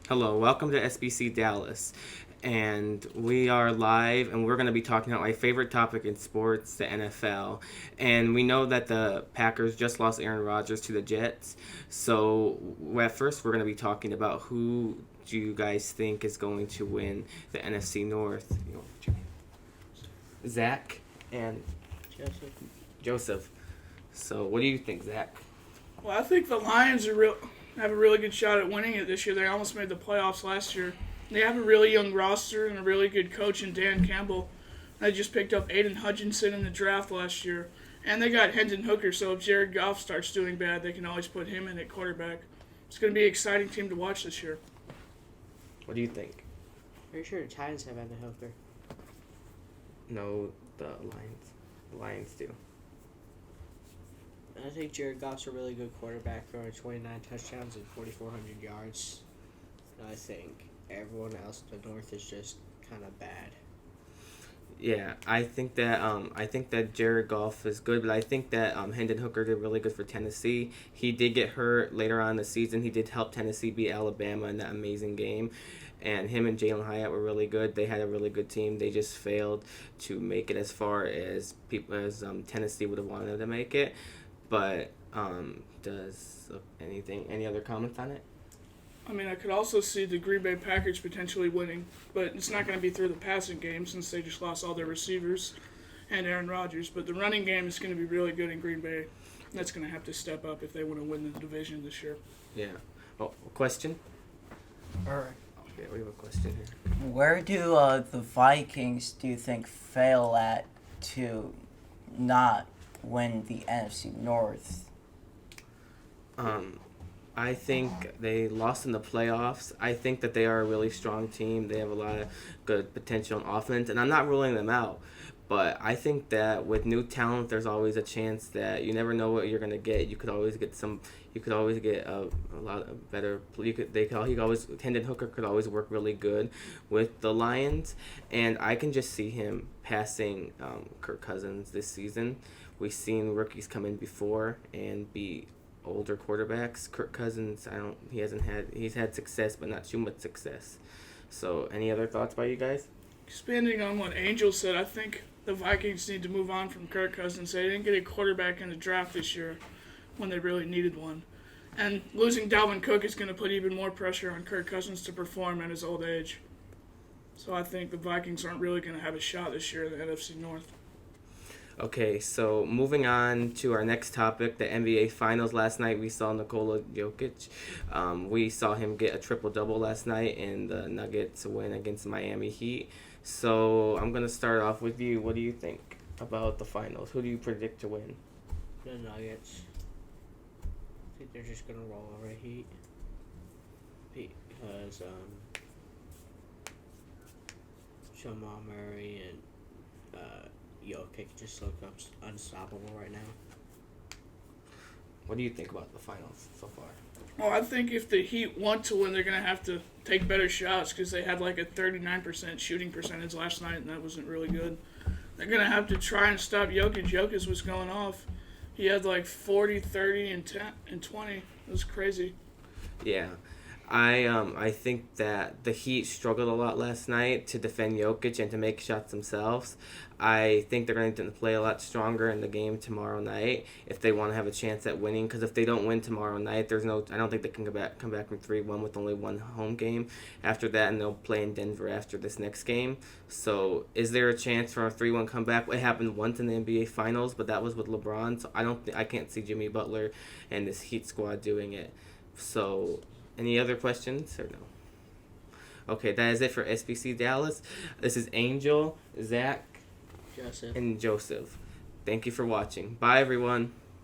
Hello, welcome to SBC Dallas. And we are live, and we're going to be talking about my favorite topic in sports, the NFL. And we know that the Packers just lost Aaron Rodgers to the Jets. So, at first, we're going to be talking about who do you guys think is going to win the NFC North? Zach and Joseph. Joseph. So, what do you think, Zach? Well, I think the Lions have a really good shot at winning it this year. They almost made the playoffs last year. They have a really young roster and a really good coach in Dan Campbell. They just picked up Aiden Hutchinson in the draft last year. And they got Hendon Hooker, so if Jared Goff starts doing bad, they can always put him in at quarterback. It's going to be an exciting team to watch this year. What do you think? Pretty sure the Titans have Hendon Hooker. No, the Lions. The Lions do. I think Jared Goff's a really good quarterback, throwing 29 touchdowns and 4,400 yards. And I think everyone else in the North is just kind of bad. Yeah, I think that Jared Goff is good, but I think that Hendon Hooker did really good for Tennessee. He did get hurt later on in the season. He did help Tennessee beat Alabama in that amazing game, and him and Jalen Hyatt were really good. They had a really good team. They just failed to make it as far as Tennessee would have wanted them to make it. But does any other comments on it? I mean, I could also see the Green Bay Packers potentially winning, but it's not going to be through the passing game since they just lost all their receivers and Aaron Rodgers. But the running game is going to be really good in Green Bay. That's going to have to step up if they want to win the division this year. Yeah. Oh, question? All right. Okay, we have a question here. Where do the Vikings, do you think, fail at to not win the NFC North? I think they lost in the playoffs. I think that they are a really strong team. They have a lot of good potential on offense, and I'm not ruling them out. But I think that with new talent, there's always a chance that you never know what you're gonna get. You could always get some. You could always get a lot of better. You could. They could. He could always. Hendon Hooker could always work really good with the Lions, and I can just see him passing Kirk Cousins this season. We've seen rookies come in before and be older quarterbacks. Kirk Cousins, he's had success, but not too much success. So, any other thoughts by you guys? Expanding on what Angel said, I think the Vikings need to move on from Kirk Cousins. They didn't get a quarterback in the draft this year when they really needed one. And losing Dalvin Cook is going to put even more pressure on Kirk Cousins to perform at his old age. So I think the Vikings aren't really going to have a shot this year in the NFC North. Okay, so moving on to our next topic, the NBA Finals. Last night we saw Nikola Jokic. We saw him get a triple-double last night and the Nuggets win against Miami Heat. So I'm going to start off with you. What do you think about the finals? Who do you predict to win? The Nuggets. I think they're just going to roll over Heat. Because Jamal Murray and Jokic just look unstoppable right now. What do you think about the finals so far? Well, I think if the Heat want to win, they're going to have to take better shots because they had like a 39% shooting percentage last night, and that wasn't really good. They're going to have to try and stop Jokic. Jokic was going off. He had like 40, 30, and 10, and 20. It was crazy. Yeah. I think that the Heat struggled a lot last night to defend Jokic and to make shots themselves. I think they're going to play a lot stronger in the game tomorrow night if they want to have a chance at winning. Because if they don't win tomorrow night, I don't think they can come back from 3-1 with only one home game after that, and they'll play in Denver after this next game. So is there a chance for a 3-1 comeback? It happened once in the NBA Finals, but that was with LeBron. So I can't see Jimmy Butler and this Heat squad doing it. So. Any other questions or no? Okay, that is it for SBC Dallas. This is Angel, Zach, Joseph. and Joseph. Thank you for watching. Bye, everyone.